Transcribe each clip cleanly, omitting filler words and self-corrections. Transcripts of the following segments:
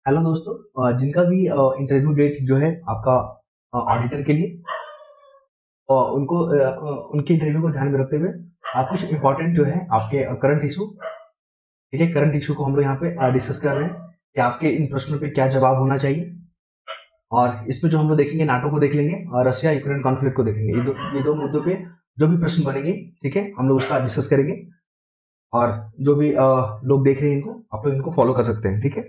Hello दोस्तों, जिनका भी इंटरव्यू डेट जो है आपका ऑडिटर के लिए उनको उनके इंटरव्यू को ध्यान में रखते हुए कुछ इंपॉर्टेंट जो है आपके करंट इशू, ठीक है, करंट इशू को हम लोग यहाँ पे डिस्कस कर रहे हैं कि आपके इन प्रश्नों पे क्या जवाब होना चाहिए। और इसमें जो हम लोग देखेंगे, नाटो को देख लेंगे और रशिया यूक्रेन कॉन्फ्लिक्ट को देखेंगे। ये दो मुद्दों पे जो भी प्रश्न बनेंगे, ठीक है, हम लोग उसका डिस्कस करेंगे। और जो भी लोग देख रहे हैं इनको, आप लोग इनको फॉलो कर सकते हैं, ठीक है।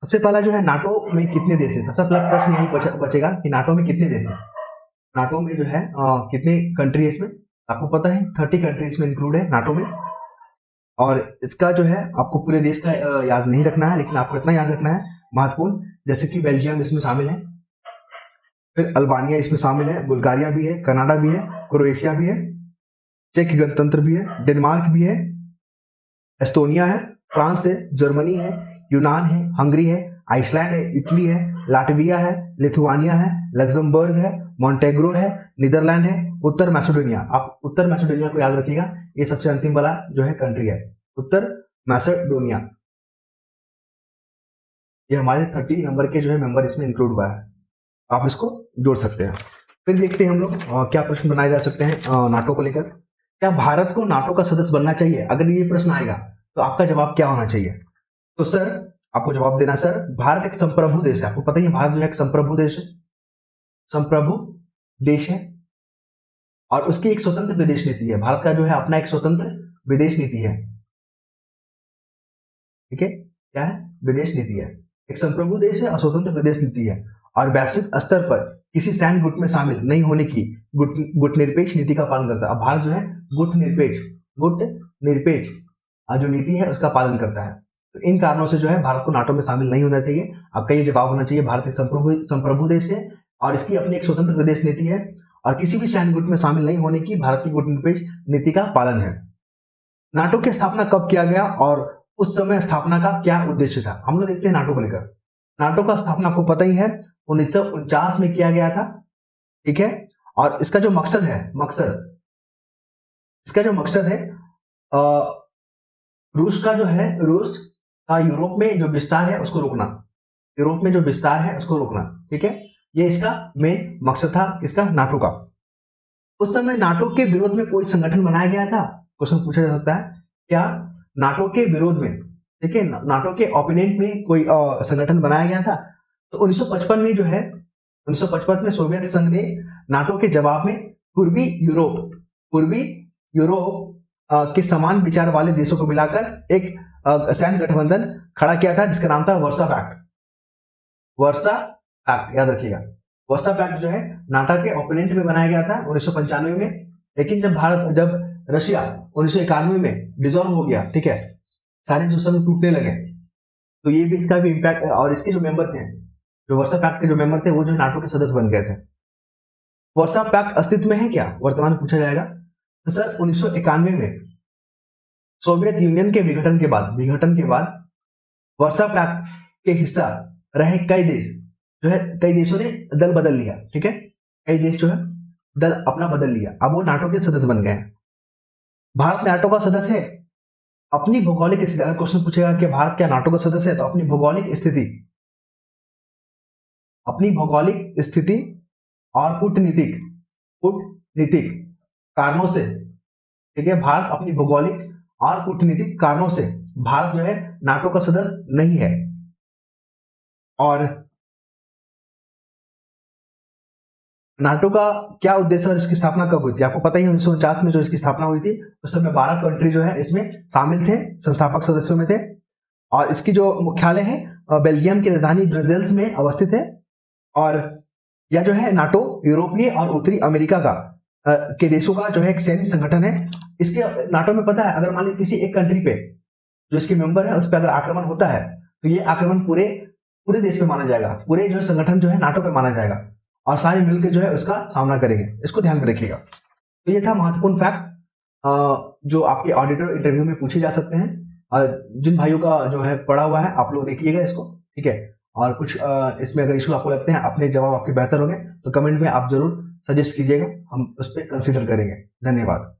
सबसे पहला जो है, नाटो में कितने देश है। सबसे पहला प्रश्न यही बचेगा कि नाटो में कितने देश है। नाटो में जो है कितने कंट्री है इसमें, आपको पता है 30 कंट्री इसमें इंक्लूड है नाटो में। और इसका जो है आपको पूरे देश का याद नहीं रखना है, लेकिन आपको इतना याद रखना है महत्वपूर्ण, जैसे कि बेल्जियम इसमें शामिल है, फिर अल्बानिया इसमें शामिल है, बुल्गारिया भी है, कनाडा भी है, क्रोएशिया भी है, चेक गणतंत्र भी है, डेनमार्क भी है, एस्टोनिया है, फ्रांस है, जर्मनी है, यूनान है, हंगरी है, आइसलैंड है, इटली है, लाटविया है, लिथुआनिया है, लग्जमबर्ग है, मॉन्टेग्रो है, नीदरलैंड है, उत्तर मैसेडोनिया। आप उत्तर मैसेडोनिया को याद रखिएगा, ये सबसे अंतिम वाला जो है कंट्री है, उत्तर मैसेडोनिया। ये हमारे 30 नंबर के जो है मेंबर इसमें इंक्लूड हुआ है, आप इसको जोड़ सकते हैं। फिर देखते हैं हम लोग क्या प्रश्न बनाए जा सकते हैं नाटो को लेकर। क्या भारत को नाटो का सदस्य बनना चाहिए? अगर ये प्रश्न आएगा तो आपका जवाब क्या होना चाहिए? तो सर, आपको जवाब देना सर, भारत एक संप्रभु देश है। आपको पता ही है भारत जो है एक संप्रभु देश है, संप्रभु देश है, और उसकी एक स्वतंत्र विदेश नीति है। भारत का जो है अपना एक स्वतंत्र विदेश नीति है, ठीक है। क्या है? विदेश नीति है। एक संप्रभु देश है और स्वतंत्र विदेश नीति है, और वैश्विक स्तर पर किसी सैन्य गुट में शामिल नहीं होने की गुटनिरपेक्ष नीति का पालन करता है। अब भारत जो है गुटनिरपेक्ष जो नीति है उसका पालन करता है। तो इन कारणों से जो है भारत को नाटो में शामिल नहीं होना चाहिए। आपका ये जवाब होना चाहिए, भारत एक संप्रभु देश है और इसकी अपनी एक स्वतंत्र विदेश नीति है, और किसी भी सैन्य गुट में शामिल नहीं होने की भारत की गुटनिरपेक्ष नीति का पालन है। नाटो की स्थापना कब किया गया और उस समय स्थापना का क्या उद्देश्य था? हम लोग देखते हैं नाटो को लेकर। नाटो का स्थापना आपको पता ही है 1949 में किया गया था, ठीक है। और इसका जो मकसद है, इसका जो मकसद है रूस का यूरोप में जो विस्तार है उसको रोकना, यूरोप में जो विस्तार है उसको रोकना, ठीक है। ये इसका मेन मकसद था, इसका नाटो का। उस समय नाटो के विरोध में कोई संगठन बनाया गया था? क्वेश्चन पूछा जा सकता है, क्या नाटो के विरोध में, ठीक है, नाटो के ओपोनेंट में कोई संगठन बनाया गया था? तो 1955 में जो है, 1955 में सोवियत संघ ने नाटो के जवाब में पूर्वी यूरोप के समान विचार वाले देशों को मिलाकर एक सैन्य गठबंधन खड़ा किया था, जिसका नाम था वर्सा पैक्ट। याद रखिएगा, वर्सा पैक्ट जो है नाटो के ओपोनेंट में बनाया गया था 1995 में, लेकिन जब रशिया 1991 में डिसॉल्व हो गया, ठीक है, सारे जो संघ टूटने लगे, तो ये भी इसका भी इम्पैक्ट। और इसके जो मेंबर थे, जो वर्सा पैक्ट के जो मेंबर थे, वो जो नाटो के सदस्य बन गए थे। वर्सा पैक्ट अस्तित्व में है क्या वर्तमान पूछा जाएगा? तो सर 1991 में सोवियत यूनियन के विघटन के बाद वर्सा पैक्ट के हिस्सा रहे कई देशों ने दल बदल लिया, ठीक है। कई देश जो है दल अपना बदल लिया, अब वो नाटो के सदस्य बन गए। भारत नाटो का सदस्य है। अपनी भौगोलिक स्थिति, अगर क्वेश्चन पूछेगा कि भारत क्या नाटो का सदस्य है, तो अपनी भौगोलिक स्थिति और कूटनीतिक कारणों से, ठीक है, भारत अपनी भौगोलिक और कूटनीतिक कारणों से भारत जो है नाटो का सदस्य नहीं है। और नाटो का क्या उद्देश्य और इसकी स्थापना कब हुई थी? आपको पता ही है 1949 में जो इसकी स्थापना हुई थी, उस समय 12 कंट्री जो है इसमें शामिल थे, संस्थापक सदस्यों में थे। और इसकी जो मुख्यालय है बेल्जियम की राजधानी ब्रसेल्स में अवस्थित है। और यह जो है नाटो यूरोपीय और उत्तरी अमेरिका के देशों का जो है एक सैन्य संगठन है। इसके नाटो में पता है, अगर मान लीजिए किसी एक कंट्री पे जो इसके मेंबर है उस पर अगर आक्रमण होता है, तो ये आक्रमण पूरे देश पे माना जाएगा, पूरे जो संगठन जो है नाटो पे माना जाएगा, और सारे मिलकर जो है उसका सामना करेंगे। इसको ध्यान में रखिएगा। तो ये था महत्वपूर्ण फैक्ट जो आपके ऑडिटर इंटरव्यू में पूछे जा सकते हैं। जिन भाइयों का जो है पढ़ा हुआ है, आप लोग देखिएगा इसको, ठीक है। और कुछ इसमें अगर इशू आपको लगते हैं, अपने जवाब आपके बेहतर होंगे, तो कमेंट में आप जरूर सजेस्ट कीजिएगा, हम उस पर कंसिडर करेंगे। धन्यवाद।